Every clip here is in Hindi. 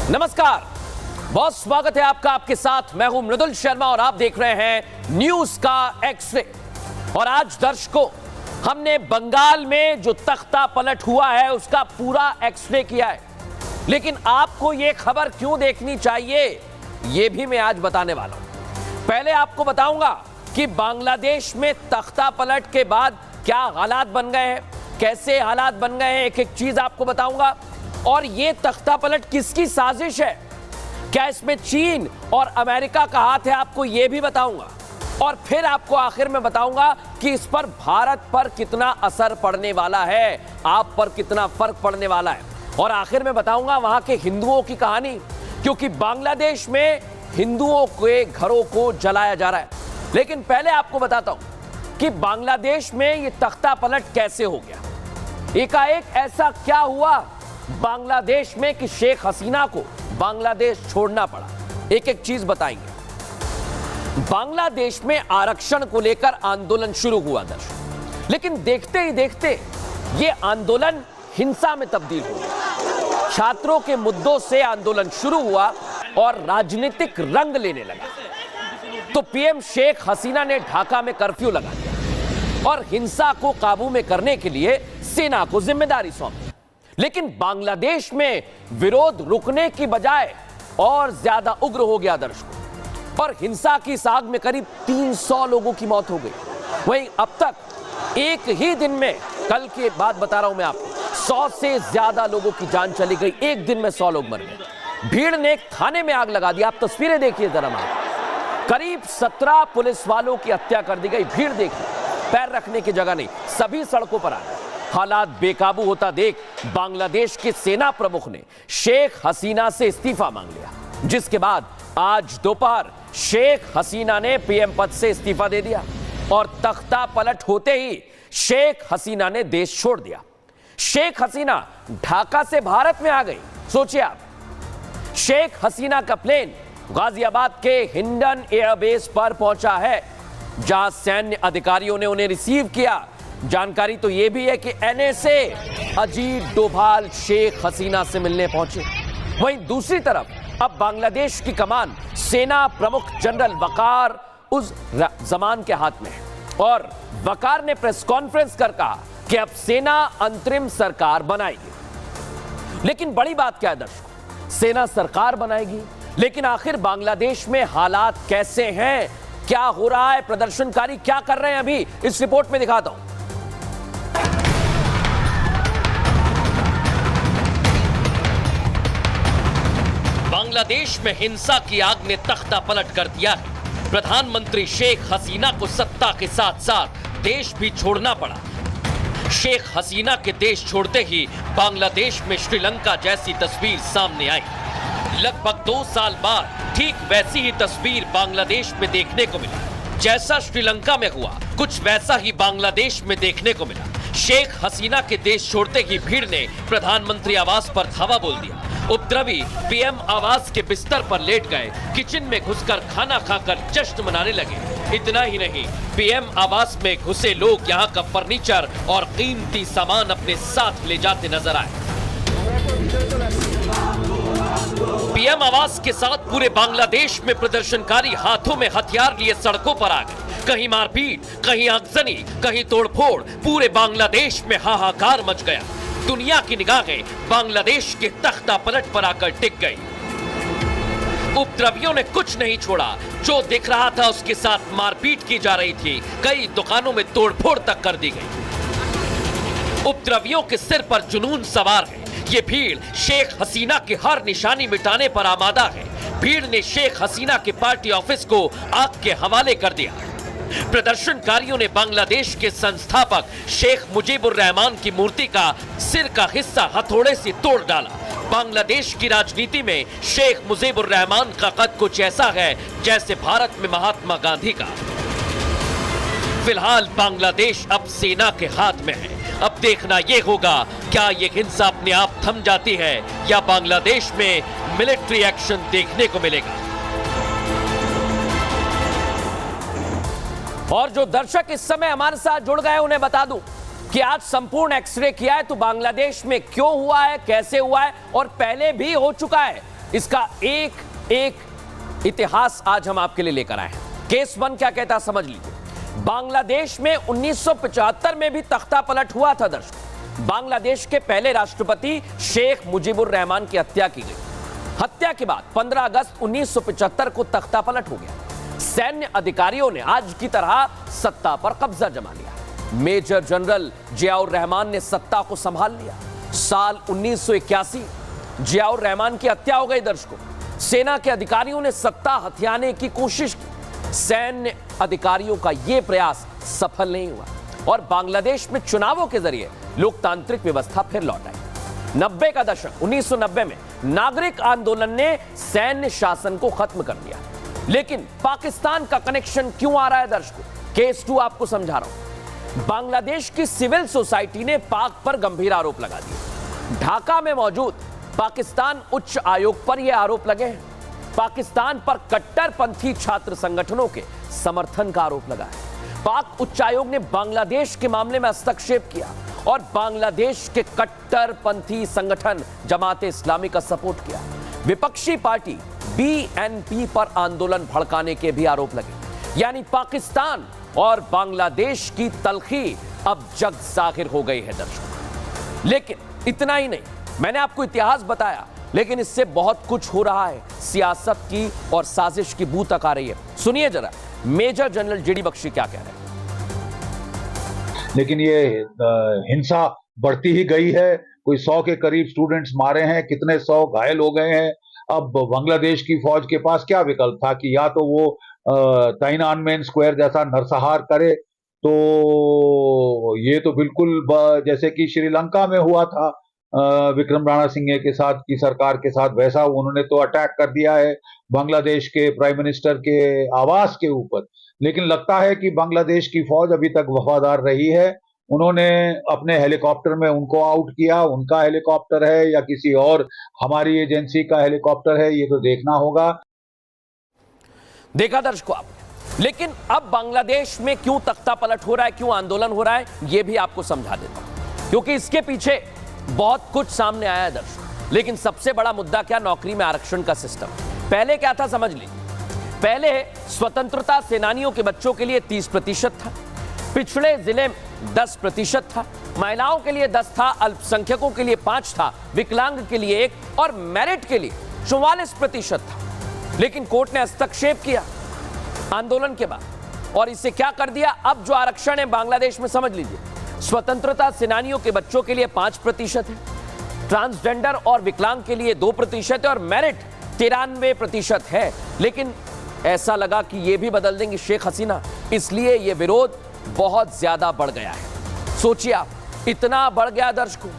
नमस्कार, बहुत स्वागत है आपका। आपके साथ मैं हूं मृदुल शर्मा और आप देख रहे हैं न्यूज का एक्स-रे। और आज दर्शकों, हमने बंगाल में जो तख्ता पलट हुआ है उसका पूरा एक्स-रे किया है। लेकिन आपको यह खबर क्यों देखनी चाहिए, यह भी मैं आज बताने वाला हूं। पहले आपको बताऊंगा कि बांग्लादेश में तख्ता पलट के बाद क्या हालात बन गए हैं, कैसे हालात बन गए हैं, एक एक चीज आपको बताऊंगा। और यह तख्ता पलट किसकी साजिश है, क्या इसमें चीन और अमेरिका का हाथ है, आपको यह भी बताऊंगा। और फिर आपको आखिर में बताऊंगा कि इस पर भारत पर कितना असर पड़ने वाला है, आप पर कितना फर्क पड़ने वाला है। और आखिर में बताऊंगा वहां के हिंदुओं की कहानी, क्योंकि बांग्लादेश में हिंदुओं के घरों को जलाया जा रहा है। लेकिन पहले आपको बताता हूं कि बांग्लादेश में यह तख्ता पलट कैसे हो गया। एकाएक ऐसा क्या हुआ बांग्लादेश में कि शेख हसीना को बांग्लादेश छोड़ना पड़ा, एक एक चीज बताएंगे। बांग्लादेश में आरक्षण को लेकर आंदोलन शुरू हुआ दर्शक, लेकिन देखते ही देखते यह आंदोलन हिंसा में तब्दील हो गया। छात्रों के मुद्दों से आंदोलन शुरू हुआ और राजनीतिक रंग लेने लगा। तो पीएम शेख हसीना ने ढाका में कर्फ्यू लगा दिया और हिंसा को काबू में करने के लिए सेना को जिम्मेदारी सौंपी। लेकिन बांग्लादेश में विरोध रुकने की बजाय और ज्यादा उग्र हो गया दर्शकों, और हिंसा की इस आग में करीब 300 लोगों की मौत हो गई। वहीं अब तक एक ही दिन में, कल की बात बता रहा हूं मैं आपको, 100 से ज्यादा लोगों की जान चली गई। एक दिन में 100 लोग मर गए। भीड़ ने थाने में आग लगा दी। आप तस्वीरें देखिए जरा। करीब 17 पुलिस वालों की हत्या कर दी गई। भीड़ देखिए, पैर रखने की जगह नहीं, सभी सड़कों पर आ गए। हालात बेकाबू होता देख बांग्लादेश के सेना प्रमुख ने शेख हसीना से इस्तीफा मांग लिया, जिसके बाद आज दोपहर शेख हसीना ने पीएम पद से इस्तीफा दे दिया और तख्ता पलट होते ही शेख हसीना ने देश छोड़ दिया। शेख हसीना ढाका से भारत में आ गई। सोचिए आप, शेख हसीना का प्लेन गाजियाबाद के हिंडन एयरबेस पर पहुंचा है, जहां सैन्य अधिकारियों ने उन्हें रिसीव किया। जानकारी तो यह भी है कि एनएसए अजीत डोभाल शेख हसीना से मिलने पहुंचे। वहीं दूसरी तरफ अब बांग्लादेश की कमान सेना प्रमुख जनरल वकार उस जमान के हाथ में है, और वकार ने प्रेस कॉन्फ्रेंस कर कहा कि अब सेना अंतरिम सरकार बनाएगी। लेकिन बड़ी बात क्या है दर्शकों, सेना सरकार बनाएगी, लेकिन आखिर बांग्लादेश में हालात कैसे हैं, क्या हो रहा है, प्रदर्शनकारी क्या कर रहे हैं, अभी इस रिपोर्ट में दिखाता हूं। बांग्लादेश में हिंसा की आग ने तख्ता पलट कर दिया है। प्रधानमंत्री शेख हसीना को सत्ता के साथ साथ देश भी छोड़ना पड़ा। शेख हसीना के देश छोड़ते ही बांग्लादेश में श्रीलंका जैसी तस्वीर सामने आई। लगभग 2 साल बाद ठीक वैसी ही तस्वीर बांग्लादेश में देखने को मिली। जैसा श्रीलंका में हुआ, कुछ वैसा ही बांग्लादेश में देखने को मिला। शेख हसीना के देश छोड़ते ही भीड़ ने प्रधानमंत्री आवास पर धावा बोल दिया। उपद्रवी पीएम आवास के बिस्तर पर लेट गए, किचन में घुसकर खाना खाकर जश्न मनाने लगे। इतना ही नहीं, पीएम आवास में घुसे लोग यहां का फर्नीचर और कीमती सामान अपने साथ ले जाते नजर आए। पीएम आवास के साथ पूरे बांग्लादेश में प्रदर्शनकारी हाथों में हथियार लिए सड़कों पर आ गए। कहीं मारपीट, कहीं आगजनी, कहीं तोड़फोड़। पूरे बांग्लादेश में हाहाकार मच गया। दुनिया की निगाहें बांग्लादेश के तख्ता पलट पर आकर टिक गई। उपद्रवियों ने कुछ नहीं छोड़ा, जो दिख रहा था उसके साथ मारपीट की जा रही थी। कई दुकानों में तोड़फोड़ तक कर दी गई। उपद्रवियों के सिर पर जुनून सवार है। ये भीड़ शेख हसीना की हर निशानी मिटाने पर आमादा है। भीड़ ने शेख हसीना के पार्टी ऑफिस को आग के हवाले कर दिया। प्रदर्शनकारियों ने बांग्लादेश के संस्थापक शेख मुजीबुर रहमान की मूर्ति का सिर का हिस्सा हथौड़े से तोड़ डाला। बांग्लादेश की राजनीति में शेख मुजीबुर रहमान का कद कुछ ऐसा है जैसे भारत में महात्मा गांधी का। फिलहाल बांग्लादेश अब सेना के हाथ में है। अब देखना यह होगा, क्या यह हिंसा अपने आप थम जाती है या बांग्लादेश में मिलिट्री एक्शन देखने को मिलेगा। और जो दर्शक इस समय हमारे साथ जुड़ गए उन्हें बता दूं कि आज संपूर्ण एक्सरे किया है तो बांग्लादेश में क्यों हुआ है, कैसे हुआ है और पहले भी हो चुका है। इसका एक एक इतिहास आज हम आपके लिए लेकर आए हैं। केस 1 क्या कहता है समझ लीजिए। बांग्लादेश में 1975 में भी तख्ता पलट हुआ था दर्शकों। बांग्लादेश के पहले राष्ट्रपति शेख मुजीबुर रहमान की हत्या की गई। हत्या के बाद 15 अगस्त 1975 को तख्ता पलट हो गया। सैन्य अधिकारियों ने आज की तरह सत्ता पर कब्जा जमा लिया। मेजर जनरल जियाउर रहमान ने सत्ता को संभाल लिया। साल 1981 जियाउर रहमान की हत्या हो गई दर्शकों। सेना के अधिकारियों ने सत्ता हथियाने की कोशिश की। सैन्य अधिकारियों का यह प्रयास सफल नहीं हुआ और बांग्लादेश में चुनावों के जरिए लोकतांत्रिक व्यवस्था फिर लौट आई। 90 का दशक 1990 में नागरिक आंदोलन ने सैन्य शासन को खत्म कर दिया। लेकिन पाकिस्तान का कनेक्शन क्यों आ रहा है दर्शकों? केस 2 आपको समझा रहा हूं। बांग्लादेश की सिविल सोसाइटी ने पाक पर गंभीर आरोप लगा दिए। ढाका में मौजूद पाकिस्तान उच्च आयोग पर यह आरोप लगे हैं। पाकिस्तान पर कट्टरपंथी छात्र संगठनों के समर्थन का आरोप लगा है। पाक उच्च आयोग ने बांग्लादेश के मामले में हस्तक्षेप किया और बांग्लादेश के कट्टरपंथी संगठन जमाते इस्लामी का सपोर्ट किया। विपक्षी पार्टी बीएनपी पर आंदोलन भड़काने के भी आरोप लगे। यानी पाकिस्तान और बांग्लादेश की तलखी अब जग जाहिर हो गई है दर्शकों। लेकिन इतना ही नहीं, मैंने आपको इतिहास बताया, लेकिन इससे बहुत कुछ हो रहा है। सियासत की और साजिश की बू तक आ रही है। सुनिए जरा मेजर जनरल जेडी बख्शी क्या कह रहे हैं। लेकिन ये हिंसा बढ़ती ही गई है। कोई 100 के करीब स्टूडेंट्स मारे हैं, कितने 100 घायल हो गए हैं। अब बांग्लादेश की फौज के पास क्या विकल्प था कि या तो वो ताइनानमेन स्क्वायर जैसा नरसंहार करे, तो ये तो बिल्कुल जैसे कि श्रीलंका में हुआ था विक्रम राणा सिंह के साथ की सरकार के साथ, वैसा उन्होंने तो अटैक कर दिया है बांग्लादेश के प्राइम मिनिस्टर के आवास के ऊपर। लेकिन लगता है कि बांग्लादेश की फौज अभी तक वफादार रही है। उन्होंने अपने हेलीकॉप्टर में उनको आउट किया, उनका हेलीकॉप्टर है या किसी और हमारी एजेंसी का हेलीकॉप्टर है, ये तो देखना होगा। देखा दर्शकों आप। लेकिन अब बांग्लादेश में क्यों तख्ता पलट हो रहा है, क्यों आंदोलन हो रहा है, यह भी आपको समझा देता हूं, क्योंकि इसके पीछे बहुत कुछ सामने आया है दर्शकों। लेकिन सबसे बड़ा मुद्दा क्या? नौकरी में आरक्षण का सिस्टम। पहले क्या था समझ लीजिए। पहले स्वतंत्रता सेनानियों के बच्चों के लिए 30% था, पिछड़े जिले 10% था, महिलाओं के लिए 10 था, अल्पसंख्यकों के लिए 5 था, विकलांग के लिए 1 और मेरिट के लिए 44% था। लेकिन कोर्ट ने हस्तक्षेप किया आंदोलन के बाद और इसे क्या कर दिया? अब जो आरक्षण है बांग्लादेश में समझ लीजिए, स्वतंत्रता सेनानियों के बच्चों के लिए 5% है, ट्रांसजेंडर और विकलांग के लिए 2% है और मेरिट 93% है। लेकिन ऐसा लगा कि यह भी बदल देंगी शेख हसीना, इसलिए यह विरोध बहुत ज्यादा बढ़ गया है। सोचिए आप, इतना बढ़ गया दर्शकों।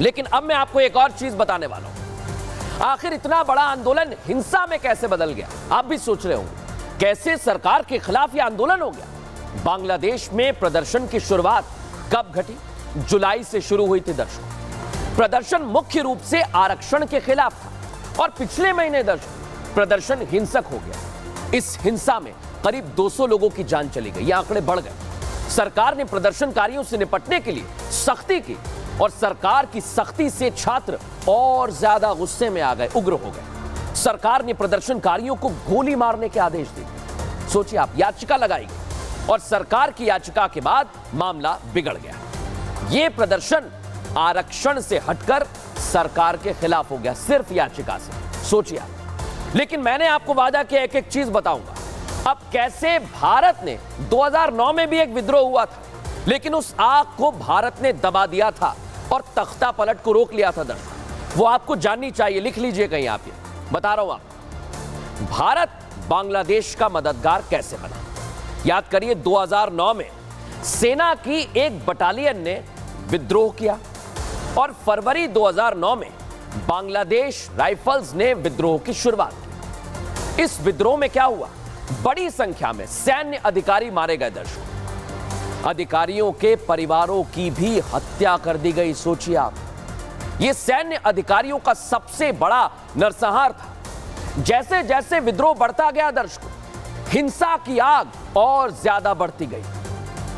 लेकिन अब मैं आपको एक और चीज बताने वाला हूं। आखिर इतना बड़ा आंदोलन हिंसा में कैसे बदल गया? आप भी सोच रहे होंगे कैसे सरकार के खिलाफ यह आंदोलन हो गया। बांग्लादेश में प्रदर्शन की शुरुआत कब घटी? जुलाई से शुरू हुई थी दर्शकों। प्रदर्शन मुख्य रूप से आरक्षण के खिलाफ था और पिछले महीने दर्शकों प्रदर्शन हिंसक हो गया। इस हिंसा में करीब 200 लोगों की जान चली गई। ये आंकड़े बढ़ गए। सरकार ने प्रदर्शनकारियों से निपटने के लिए सख्ती की और सरकार की सख्ती से छात्र और ज्यादा गुस्से में आ गए, उग्र हो गए। सरकार ने प्रदर्शनकारियों को गोली मारने के आदेश दिए। सोचिए आप, याचिका लगाई गई और सरकार की याचिका के बाद मामला बिगड़ गया। यह प्रदर्शन आरक्षण से हटकर सरकार के खिलाफ हो गया, सिर्फ याचिका से। सोचिए आप। लेकिन मैंने आपको वादा किया एक एक चीज बताऊंगा। अब कैसे भारत ने 2009 में भी एक विद्रोह हुआ था, लेकिन उस आग को भारत ने दबा दिया था और तख्ता पलट को रोक लिया था दर्शक। वो आपको जाननी चाहिए, लिख लीजिए कहीं आप। ये बता रहा हूं आप। भारत बांग्लादेश का मददगार कैसे बना? याद करिए, 2009 में सेना की एक बटालियन ने विद्रोह किया और फरवरी 2009 में बांग्लादेश राइफल्स ने विद्रोह की शुरुआत की। इस विद्रोह में क्या हुआ? बड़ी संख्या में सैन्य अधिकारी मारे गए दर्शकों। अधिकारियों के परिवारों की भी हत्या कर दी गई। सोचिए आप, यह सैन्य अधिकारियों का सबसे बड़ा नरसंहार था। जैसे जैसे विद्रोह बढ़ता गया दर्शकों, हिंसा की आग और ज्यादा बढ़ती गई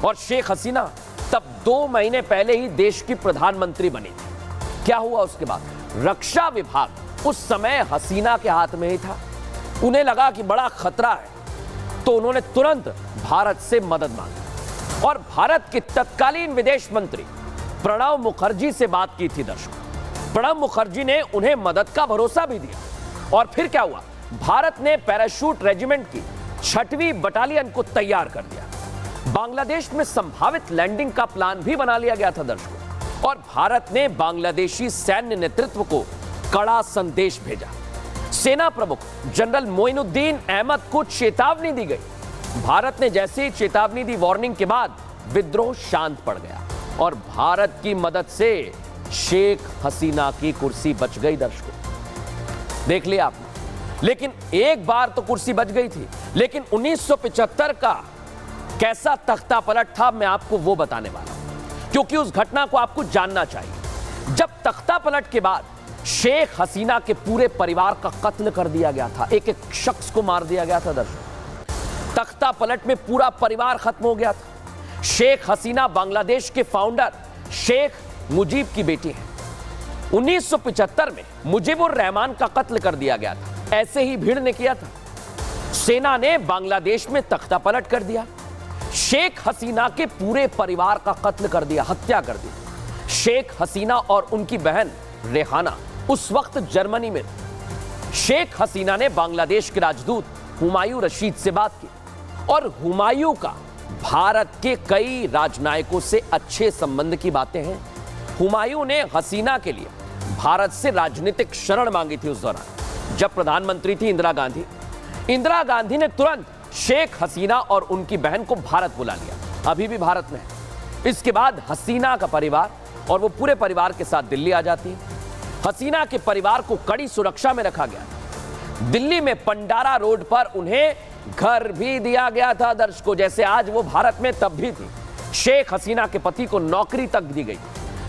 और शेख हसीना तब 2 महीने पहले ही देश की प्रधानमंत्री बनी थी। क्या हुआ उसके बाद? रक्षा विभाग उस समय हसीना के हाथ में ही था। उन्हें लगा कि बड़ा खतरा है, तो उन्होंने तुरंत भारत से मदद मांगी और भारत के तत्कालीन विदेश मंत्री प्रणब मुखर्जी से बात की थी। दर्शकों, प्रणब मुखर्जी ने उन्हें मदद का भरोसा भी दिया और फिर क्या हुआ, भारत ने पैराशूट रेजिमेंट की 6वीं बटालियन को तैयार कर दिया। बांग्लादेश में संभावित लैंडिंग का प्लान भी बना लिया गया था दर्शकों, और भारत ने बांग्लादेशी सैन्य नेतृत्व को कड़ा संदेश भेजा। सेना प्रमुख जनरल मोइनुद्दीन अहमद को चेतावनी दी गई। भारत ने जैसे ही चेतावनी दी, वार्निंग के बाद विद्रोह शांत पड़ गया और भारत की मदद से शेख हसीना की कुर्सी बच गई। दर्शकों, देख लिया आपने। लेकिन एक बार तो कुर्सी बच गई थी, लेकिन 1975 का कैसा तख्ता पलट था, मैं आपको वो बताने वाला हूं, क्योंकि उस घटना को आपको जानना चाहिए। जब तख्ता पलट के बाद शेख हसीना के पूरे परिवार का कत्ल कर दिया गया था, एक एक शख्स को मार दिया गया था। दर्शकों, तख्ता पलट में पूरा परिवार खत्म हो गया था। शेख हसीना बांग्लादेश के फाउंडर शेख मुजीब की बेटी है। 1975 में मुजीबुर रहमान का कत्ल कर दिया गया था, ऐसे ही भीड़ ने किया था। सेना ने बांग्लादेश में तख्ता पलट कर दिया, शेख हसीना के पूरे परिवार का कत्ल कर दिया, हत्या कर दी। शेख हसीना और उनकी बहन रेहाना उस वक्त जर्मनी में। शेख हसीना ने बांग्लादेश के राजदूत हुमायूं रशीद से बात की और हुमायूं का भारत के कई राजनयिकों से अच्छे संबंध की बातें हैं। हुमायूं ने हसीना के लिए भारत से राजनीतिक शरण मांगी थी उस दौरान, जब प्रधानमंत्री थी इंदिरा गांधी। इंदिरा गांधी ने तुरंत शेख हसीना और उनकी बहन को भारत बुला लिया, अभी भी भारत में है। इसके बाद हसीना का परिवार और वो पूरे परिवार के साथ दिल्ली आ जाती है। हसीना के परिवार को कड़ी सुरक्षा में रखा गया। दिल्ली में पंडारा रोड पर उन्हें घर भी दिया गया था। दर्शकों, जैसे आज वो भारत में तब भी थी। शेख हसीना के पति को नौकरी तक दी गई।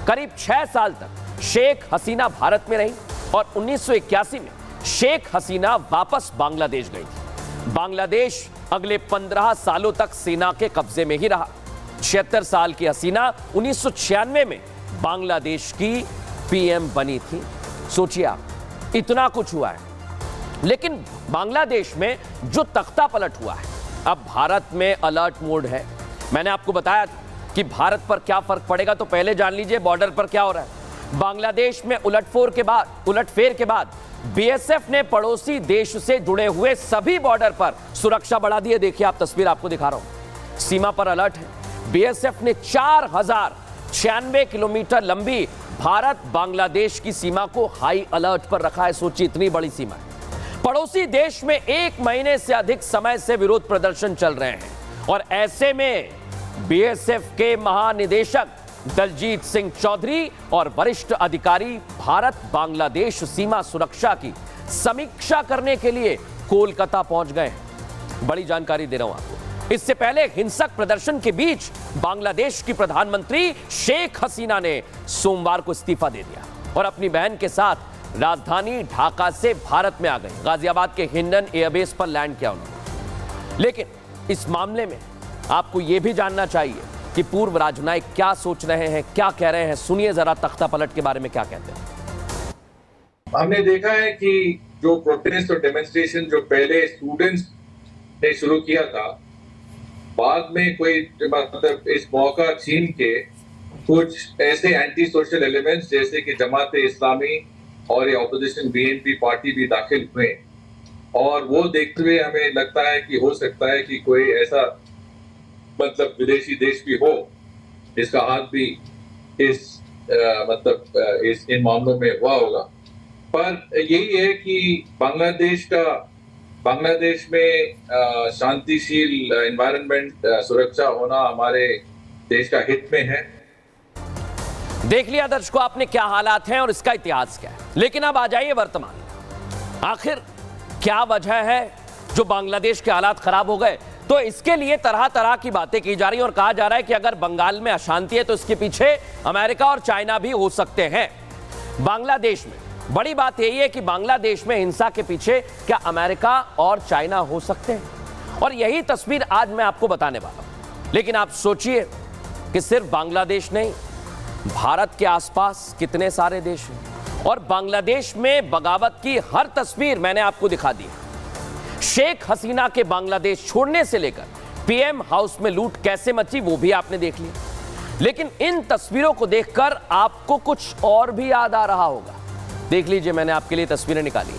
करीब 6 साल तक शेख हसीना भारत में रही और 1981 में शेख हसीना वापस बांग्लादेश गई थी। बांग्लादेश अगले 15 सालों तक सेना के कब्जे में ही रहा। 76 साल की हसीना 1996 में बांग्लादेश की पीएम बनी थी। सोचिए आप, इतना कुछ हुआ है। लेकिन बांग्लादेश में जो तख्ता पलट हुआ है, अब भारत में अलर्ट मोड है। मैंने आपको बताया था कि भारत पर क्या फर्क पड़ेगा, तो पहले जान लीजिए बॉर्डर पर क्या हो रहा है। बांग्लादेश में उलटफेर के बाद बीएसएफ ने पड़ोसी देश से जुड़े हुए सभी बॉर्डर पर सुरक्षा बढ़ा दी है। देखिए आप, तस्वीर आपको दिखा रहा हूं, सीमा पर अलर्ट है। बीएसएफ ने 4096 किलोमीटर लंबी भारत बांग्लादेश की सीमा को हाई अलर्ट पर रखा है। सोचिए, इतनी बड़ी सीमा है। पड़ोसी देश में 1 महीने से अधिक समय से विरोध प्रदर्शन चल रहे हैं और ऐसे में बीएसएफ के महानिदेशक दलजीत सिंह चौधरी और वरिष्ठ अधिकारी भारत बांग्लादेश सीमा सुरक्षा की समीक्षा करने के लिए कोलकाता पहुंच गए हैं। बड़ी जानकारी दे रहा हूं आपको। इससे पहले हिंसक प्रदर्शन के बीच बांग्लादेश की प्रधानमंत्री शेख हसीना ने सोमवार को इस्तीफा दे दिया और अपनी बहन के साथ राजधानी ढाका से भारत में आ गई। गाजियाबाद के हिंडन एयरबेस पर लैंड किया उन्होंने। लेकिन इस मामले में आपको यह भी जानना चाहिए कि पूर्व राजनयिक क्या सोच रहे हैं, क्या कह रहे हैं। सुनिए जरा तख्ता पलट के बारे में क्या कहते हैं। हमने देखा है कि जो प्रोटेस्ट और डेमोन्स्ट्रेशन जो पहले स्टूडेंट्स ने शुरू किया था, बाद में कोई मतलब इस मौका छीन के कुछ ऐसे एंटी सोशल एलिमेंट्स जैसे कि जमाते इस्लामी और ये ऑपोजिशन बीएनपी पार्टी भी दाखिल हुए, और वो देखते हुए हमें लगता है कि हो सकता है कि कोई ऐसा मतलब विदेशी देश भी हो जिसका हाथ भी इस इन मामलों में हुआ होगा। पर यही है कि बांग्लादेश में शांतिशील एनवायरनमेंट सुरक्षा होना हमारे देश का हित में है। देख लिया दर्शकों आपने क्या हालात हैं और इसका इतिहास क्या है। लेकिन अब आ जाइए वर्तमान। आखिर क्या वजह है जो बांग्लादेश के हालात खराब हो गए? तो इसके लिए तरह तरह की बातें की जा रही हैं और कहा जा रहा है कि अगर बंगाल में अशांति है तो इसके पीछे अमेरिका और चाइना भी हो सकते हैं। बांग्लादेश में बड़ी बात यही है कि बांग्लादेश में हिंसा के पीछे क्या अमेरिका और चाइना हो सकते हैं, और यही तस्वीर आज मैं आपको बताने वाला हूं। लेकिन आप सोचिए कि सिर्फ बांग्लादेश नहीं, भारत के आसपास कितने सारे देश हैं और बांग्लादेश में बगावत की हर तस्वीर मैंने आपको दिखा दी। शेख हसीना के बांग्लादेश छोड़ने से लेकर पीएम हाउस में लूट कैसे मची वो भी आपने देख लिया। लेकिन इन तस्वीरों को देखकर आपको कुछ और भी याद आ रहा होगा। देख लीजिए, मैंने आपके लिए तस्वीरें निकाली।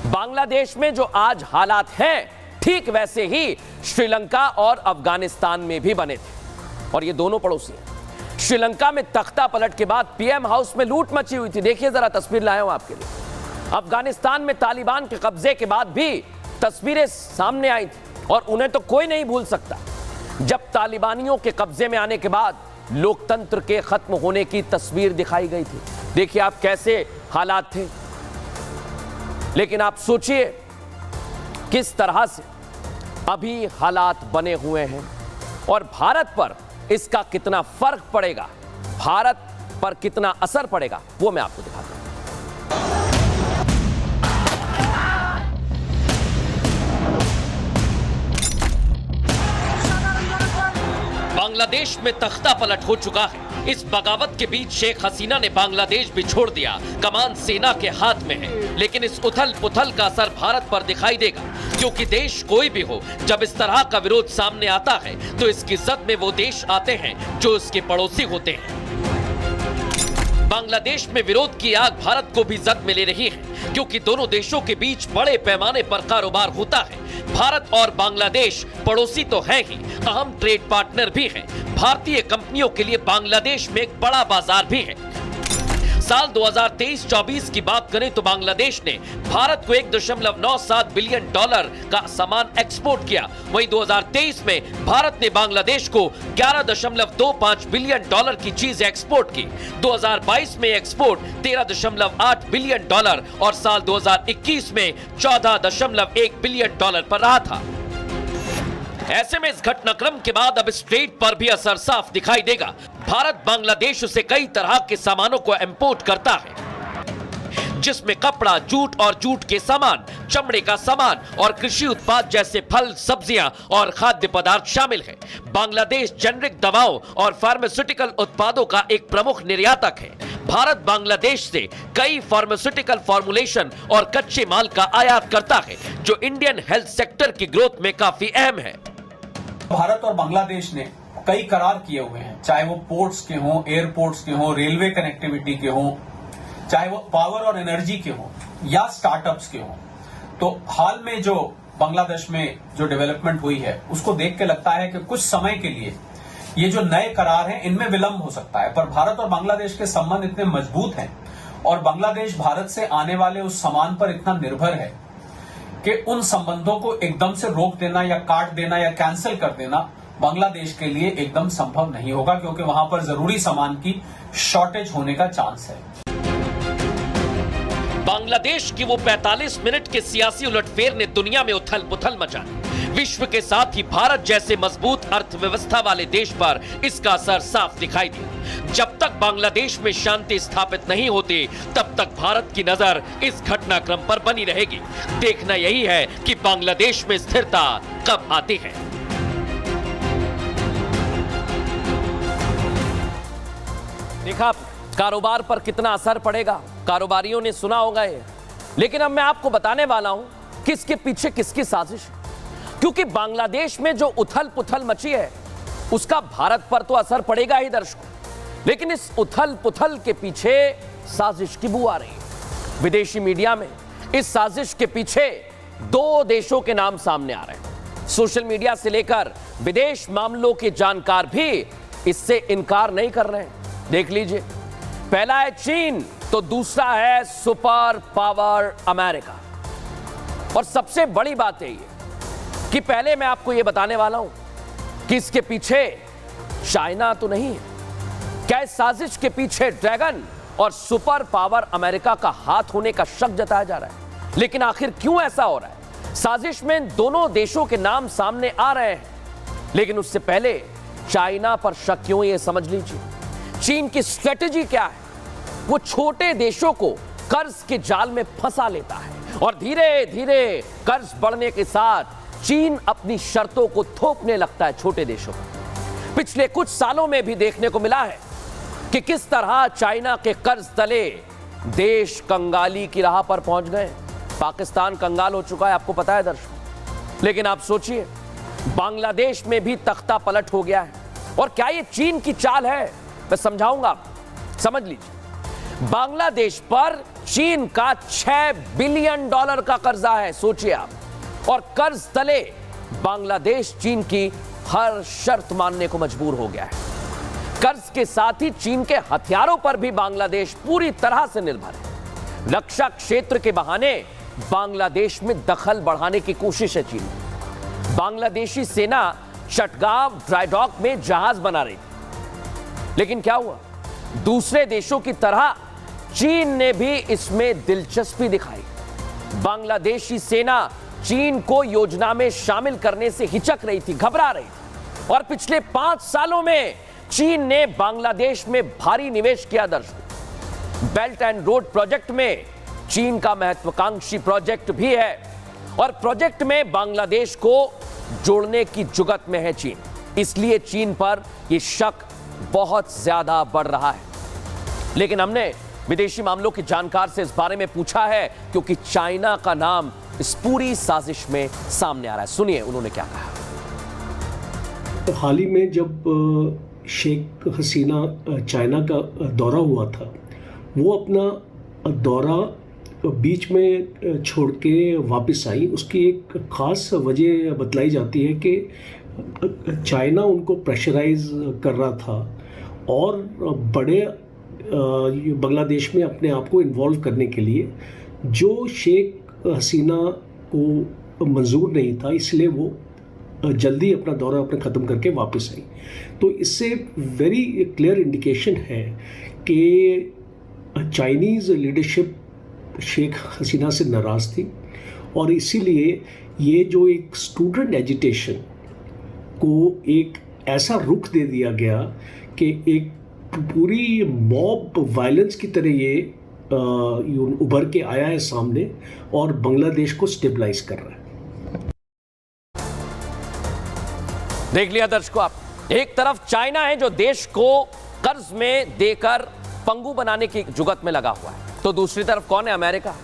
बांग्लादेश में जो आज हालात हैं ठीक वैसे ही श्रीलंका और अफगानिस्तान में भी बने थे, और ये दोनों पड़ोसी हैं। श्रीलंका में तख्ता पलट के बाद पीएम हाउस में लूट मची हुई थी। देखिए जरा, तस्वीर लाया हूं आपके लिए। अफगानिस्तान में तालिबान के कब्जे के बाद भी तस्वीरें सामने आई थी, और उन्हें तो कोई नहीं भूल सकता जब तालिबानियों के कब्जे में आने के बाद लोकतंत्र के खत्म होने की तस्वीर दिखाई गई थी। देखिए आप कैसे हालात थे। लेकिन आप सोचिए किस तरह से अभी हालात बने हुए हैं, और भारत पर इसका कितना फर्क पड़ेगा, भारत पर कितना असर पड़ेगा, वो मैं आपको दिखाता हूं। बांग्लादेश में तख्ता पलट हो चुका है। इस बगावत के बीच शेख हसीना ने बांग्लादेश भी छोड़ दिया। कमान सेना के हाथ में है, लेकिन इस उथल पुथल का असर भारत पर दिखाई देगा, क्योंकि देश कोई भी हो, जब इस तरह का विरोध सामने आता है तो इसकी जद में वो देश आते हैं जो इसके पड़ोसी होते हैं। बांग्लादेश में विरोध की आग भारत को भी जद में ले रही है, क्योंकि दोनों देशों के बीच बड़े पैमाने पर कारोबार होता है। भारत और बांग्लादेश पड़ोसी तो है ही, अहम ट्रेड पार्टनर भी हैं। भारतीय कंपनियों के लिए बांग्लादेश में एक बड़ा बाजार भी है। साल 2023-24 की बात करें तो बांग्लादेश ने भारत को $1.97 बिलियन का सामान एक्सपोर्ट किया। वहीं 2023 में भारत ने बांग्लादेश को $11.25 बिलियन की चीज एक्सपोर्ट की। 2022 में एक्सपोर्ट $13.8 बिलियन और साल 2021 में $14.1 बिलियन पर रहा था। ऐसे में इस घटनाक्रम के बाद अब इस ट्रेड पर भी असर साफ दिखाई देगा। भारत बांग्लादेश से कई तरह के सामानों को इंपोर्ट करता है, जिसमें कपड़ा, जूट और जूट के सामान, चमड़े का सामान और कृषि उत्पाद जैसे फल, सब्जियां और खाद्य पदार्थ शामिल हैं। बांग्लादेश जेनेरिक दवाओं और फार्मास्यूटिकल उत्पादों का एक प्रमुख निर्यातक है। भारत बांग्लादेश से कई फार्मास्यूटिकल फॉर्मुलेशन और कच्चे माल का आयात करता है, जो इंडियन हेल्थ सेक्टर की ग्रोथ में काफी अहम है। भारत और बांग्लादेश ने कई करार किए हुए हैं, चाहे वो पोर्ट्स के हों, एयरपोर्ट्स के हों, रेलवे कनेक्टिविटी के हों, चाहे वो पावर और एनर्जी के हों या स्टार्टअप्स के हों। तो हाल में जो बांग्लादेश में जो डेवलपमेंट हुई है, उसको देख के लगता है कि कुछ समय के लिए ये जो नए करार हैं इनमें विलंब हो सकता है, पर भारत और बांग्लादेश के संबंध इतने मजबूत हैं और बांग्लादेश भारत से आने वाले उस सामान पर इतना निर्भर है कि उन संबंधों को एकदम से रोक देना या काट देना या कैंसिल कर देना बांग्लादेश के लिए एकदम संभव नहीं होगा, क्योंकि वहां पर जरूरी सामान की शॉर्टेज होने का चांस है। बांग्लादेश की वो 45 मिनट के सियासी उलटफेर ने दुनिया में उथल पुथल मचा दी। विश्व के साथ ही भारत जैसे मजबूत अर्थव्यवस्था वाले देश पर इसका असर साफ दिखाई दिया। जब तक बांग्लादेश में शांति स्थापित नहीं होती, तब तक भारत की नजर इस घटनाक्रम पर बनी रहेगी। देखना यही है कि बांग्लादेश में स्थिरता कब आती है। देखा कारोबार पर कितना असर पड़ेगा, कारोबारियों ने सुना होगा ये। लेकिन अब मैं आपको बताने वाला हूं कि इसके पीछे किसकी साजिश है, क्योंकि बांग्लादेश में जो उथल पुथल मची है उसका भारत पर तो असर पड़ेगा ही दर्शकों, लेकिन इस उथल पुथल के पीछे साजिश की बू आ रही है। विदेशी मीडिया में इस साजिश के पीछे दो देशों के नाम सामने आ रहे हैं। सोशल मीडिया से लेकर विदेश मामलों के जानकार भी इससे इनकार नहीं कर रहे हैं। देख लीजिए, पहला है चीन तो दूसरा है सुपर पावर अमेरिका। और सबसे बड़ी बात यही है कि पहले मैं आपको यह बताने वाला हूं कि इसके पीछे चाइना तो नहीं है। क्या इस साजिश के पीछे ड्रैगन और सुपर पावर अमेरिका का हाथ होने का शक जताया जा रहा है? लेकिन आखिर क्यों ऐसा हो रहा है? साजिश में दोनों देशों के नाम सामने आ रहे हैं, लेकिन उससे पहले चाइना पर शक क्यों, यह समझ लीजिए। चीन की स्ट्रेटेजी क्या है? वो छोटे देशों को कर्ज के जाल में फंसा लेता है और धीरे धीरे कर्ज बढ़ने के साथ चीन अपनी शर्तों को थोपने लगता है छोटे देशों पर। पिछले कुछ सालों में भी देखने को मिला है कि किस तरह चाइना के कर्ज तले देश कंगाली की राह पर पहुंच गए। पाकिस्तान कंगाल हो चुका है, आपको पता है दर्शकों। लेकिन आप सोचिए, बांग्लादेश में भी तख्ता पलट हो गया है। और क्या ये चीन की चाल है? मैं समझाऊंगा, समझ लीजिए। बांग्लादेश पर चीन का $6 बिलियन का कर्जा है, सोचिए आप। और कर्ज तले बांग्लादेश चीन की हर शर्त मानने को मजबूर हो गया है। कर्ज के साथ ही चीन के हथियारों पर भी बांग्लादेश पूरी तरह से निर्भर है। रक्षा क्षेत्र के बहाने बांग्लादेश में दखल बढ़ाने की कोशिश है चीन की। बांग्लादेशी सेना चटगांव ड्राई डॉक में जहाज बना रही थी, लेकिन क्या हुआ? दूसरे देशों की तरह चीन ने भी इसमें दिलचस्पी दिखाई। बांग्लादेशी सेना चीन को योजना में शामिल करने से हिचक रही थी, घबरा रही थी। और पिछले 5 सालों में चीन ने बांग्लादेश में भारी निवेश किया। दर्शकों, बेल्ट एंड रोड प्रोजेक्ट में चीन का महत्वाकांक्षी प्रोजेक्ट भी है और प्रोजेक्ट में बांग्लादेश को जोड़ने की जुगत में है चीन। इसलिए चीन पर यह शक बहुत ज्यादा बढ़ रहा है। लेकिन हमने विदेशी मामलों की जानकार से इस बारे में पूछा है, क्योंकि चाइना का नाम इस पूरी साजिश में सामने आ रहा है। सुनिए उन्होंने क्या कहा। तो हाल ही में जब शेख हसीना चाइना का दौरा हुआ था, वो अपना दौरा बीच में छोड़ के वापस आई। उसकी एक ख़ास वजह बतलाई जाती है कि चाइना उनको प्रेशराइज कर रहा था और बड़े बांग्लादेश में अपने आप को इन्वॉल्व करने के लिए, जो शेख हसीना को मंजूर नहीं था, इसलिए वो जल्दी अपना दौरा ख़त्म करके वापस आई। तो इससे वेरी क्लियर इंडिकेशन है कि चाइनीज़ लीडरशिप शेख हसीना से नाराज़ थी और इसीलिए ये जो एक स्टूडेंट एजिटेशन को एक ऐसा रुख दे दिया गया कि एक पूरी मॉब वायलेंस की तरह ये उभर के आया है सामने और बांग्लादेश को स्टेबलाइज कर रहा है। देख लिया दर्शकों आप, एक तरफ चाइना है जो देश को कर्ज में देकर पंगु बनाने की जुगत में लगा हुआ है, तो दूसरी तरफ कौन है? अमेरिका।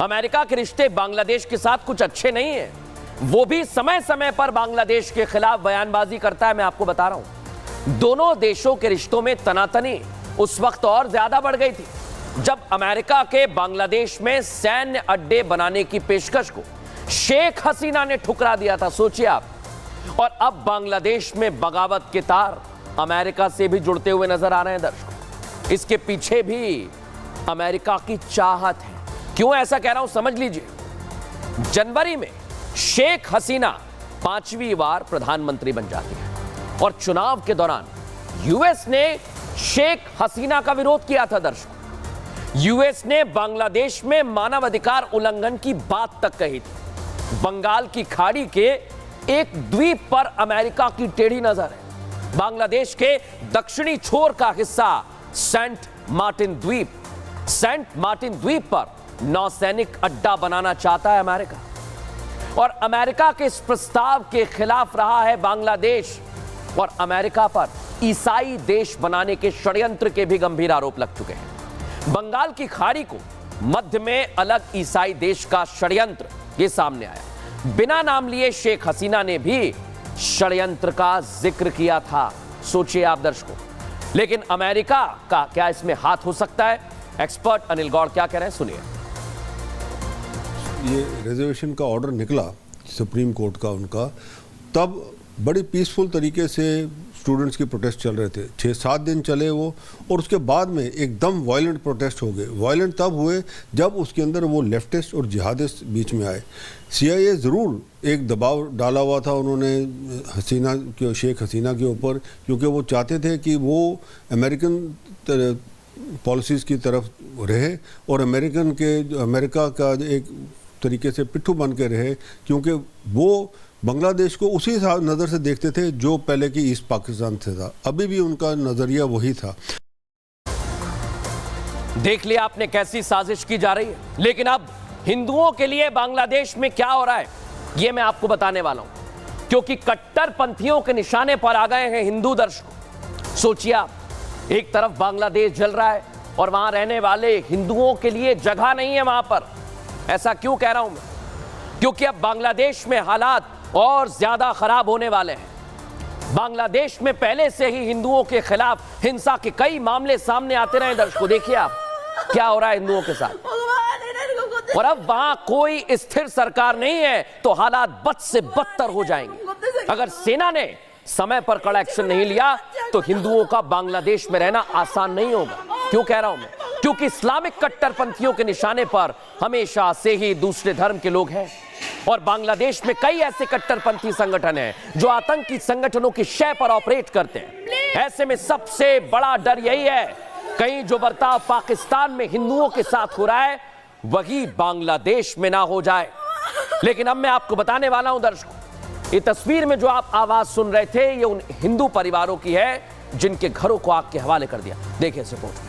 अमेरिका के रिश्ते बांग्लादेश के साथ कुछ अच्छे नहीं है। वो भी समय समय पर बांग्लादेश के खिलाफ बयानबाजी करता है। मैं आपको बता रहा हूं, दोनों देशों के रिश्तों में तनातनी उस वक्त और ज्यादा बढ़ गई थी जब अमेरिका के बांग्लादेश में सैन्य अड्डे बनाने की पेशकश को शेख हसीना ने ठुकरा दिया था, सोचिए आप। और अब बांग्लादेश में बगावत के तार अमेरिका से भी जुड़ते हुए नजर आ रहे हैं दर्शकों। इसके पीछे भी अमेरिका की चाहत है। क्यों ऐसा कह रहा हूं समझ लीजिए। जनवरी में शेख हसीना 5वीं बार प्रधानमंत्री बन जाती है और चुनाव के दौरान यूएस ने शेख हसीना का विरोध किया था दर्शकों। यूएस ने बांग्लादेश में मानवाधिकार उल्लंघन की बात तक कही थी। बंगाल की खाड़ी के एक द्वीप पर अमेरिका की टेढ़ी नजर है। बांग्लादेश के दक्षिणी छोर का हिस्सा सेंट मार्टिन द्वीप पर नौसैनिक अड्डा बनाना चाहता है अमेरिका। और अमेरिका के इस प्रस्ताव के खिलाफ रहा है बांग्लादेश। और अमेरिका पर ईसाई देश बनाने के षड्यंत्र के भी गंभीर आरोप लग चुके हैं। बंगाल की खाड़ी को मध्य में अलग ईसाई देश का षड्यंत्र ये सामने आया। बिना नाम लिए शेख हसीना ने भी षड्यंत्र का जिक्र किया था, सोचिए आप दर्शकों। लेकिन अमेरिका का क्या इसमें हाथ हो सकता है? एक्सपर्ट अनिल गौड़ क्या कह रहे हैं, सुनिए। ये रिजर्वेशन का ऑर्डर निकला सुप्रीम कोर्ट का उनका, तब बड़ी पीसफुल तरीके से स्टूडेंट्स की प्रोटेस्ट चल रहे थे। 6-7 दिन चले वो, और उसके बाद में एकदम वायलेंट प्रोटेस्ट हो गए। वायलेंट तब हुए जब उसके अंदर वो लेफ्टिस्ट और जिहादिस्ट बीच में आए। CIA ज़रूर एक दबाव डाला हुआ था उन्होंने शेख हसीना के ऊपर, क्योंकि वो चाहते थे कि वो अमेरिकन पॉलिसीज़ की तरफ रहे और अमेरिका का एक तरीके से पिट्ठू बन के रहे, क्योंकि वो बांग्लादेश को उसी नज़र से देखते थे जो पहले की ईस्ट पाकिस्तान से था। अभी भी उनका नज़रिया वही था। देख लिया आपने कैसी साजिश की जा रही है। लेकिन अब हिंदुओं के लिए बांग्लादेश में क्या हो रहा है ये मैं आपको बताने वाला हूं, क्योंकि कट्टरपंथियों के निशाने पर आ गए हैं हिंदू दर्शकों। सोचिए आप, एक तरफ बांग्लादेश जल रहा है, और वहां रहने वाले हिंदुओं के लिए जगह नहीं है वहां पर। ऐसा क्यों कह रहा हूं मैं? क्योंकि अब बांग्लादेश में हालात और ज्यादा खराब होने वाले हैं। बांग्लादेश में पहले से ही हिंदुओं के खिलाफ हिंसा के कई मामले सामने आते रहे। दर्शकों, देखिए आप क्या हो रहा है हिंदुओं के साथ। और अब वहां कोई स्थिर सरकार नहीं है तो हालात बद से बदतर हो जाएंगे। अगर सेना ने समय पर कड़ा एक्शन नहीं लिया तो हिंदुओं का बांग्लादेश में रहना आसान नहीं होगा। क्यों कह रहा हूं मैं? क्योंकि इस्लामिक कट्टरपंथियों के निशाने पर हमेशा से ही दूसरे धर्म के लोग हैं और बांग्लादेश में कई ऐसे कट्टरपंथी संगठन हैं जो आतंकी संगठनों की शय पर ऑपरेट करते हैं। ऐसे में सबसे बड़ा डर यही है, कहीं जो बर्ताव पाकिस्तान में हिंदुओं के साथ हो रहा है वही बांग्लादेश में ना हो जाए। लेकिन अब मैं आपको बताने वाला हूं दर्शकों, ये तस्वीर में जो आप आवाज सुन रहे थे ये उन हिंदू परिवारों की है जिनके घरों को आग के हवाले कर दिया। देखिए इस रिपोर्ट में।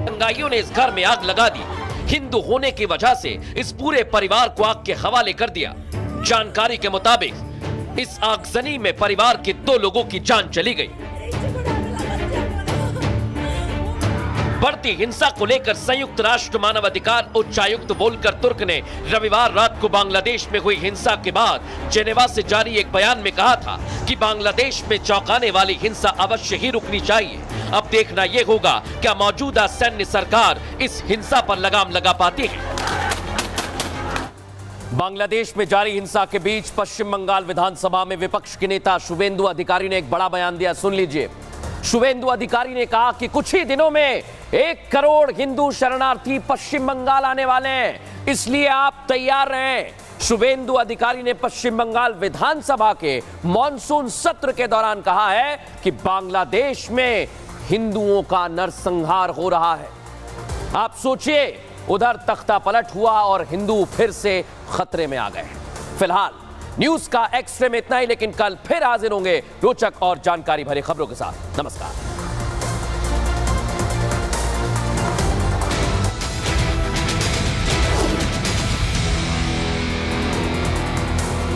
दंगाइयों ने इस घर में आग लगा दी। हिंदू होने की वजह से इस पूरे परिवार को आग के हवाले कर दिया। जानकारी के मुताबिक इस आगजनी में परिवार के 2 लोगों की जान चली गई। बढ़ती हिंसा को लेकर संयुक्त राष्ट्र मानवाधिकार उच्चायुक्त वोल्कर तुर्क ने रविवार रात को बांग्लादेश में हुई हिंसा के बाद जेनेवा से जारी एक बयान में कहा था कि बांग्लादेश में चौंकाने वाली हिंसा अवश्य ही रुकनी चाहिए। अब देखना यह होगा क्या मौजूदा सैन्य सरकार इस हिंसा पर लगाम लगा पाती है। बांग्लादेश में जारी हिंसा के बीच पश्चिम बंगाल विधानसभा में विपक्ष के नेता शुवेंदु अधिकारी ने एक बड़ा बयान दिया, सुन लीजिए। शुवेंदु अधिकारी ने कहा कि कुछ ही दिनों में 1 करोड़ हिंदू शरणार्थी पश्चिम बंगाल आने वाले हैं, इसलिए आप तैयार रहें। शुवेंदु अधिकारी ने पश्चिम बंगाल विधानसभा के मॉनसून सत्र के दौरान कहा है कि बांग्लादेश में हिंदुओं का नरसंहार हो रहा है। आप सोचिए, उधर तख्ता पलट हुआ और हिंदू फिर से खतरे में आ गए। फिलहाल न्यूज का एक्सट्रे में इतना ही, लेकिन कल फिर हाजिर होंगे रोचक और जानकारी भरी खबरों के साथ। नमस्कार।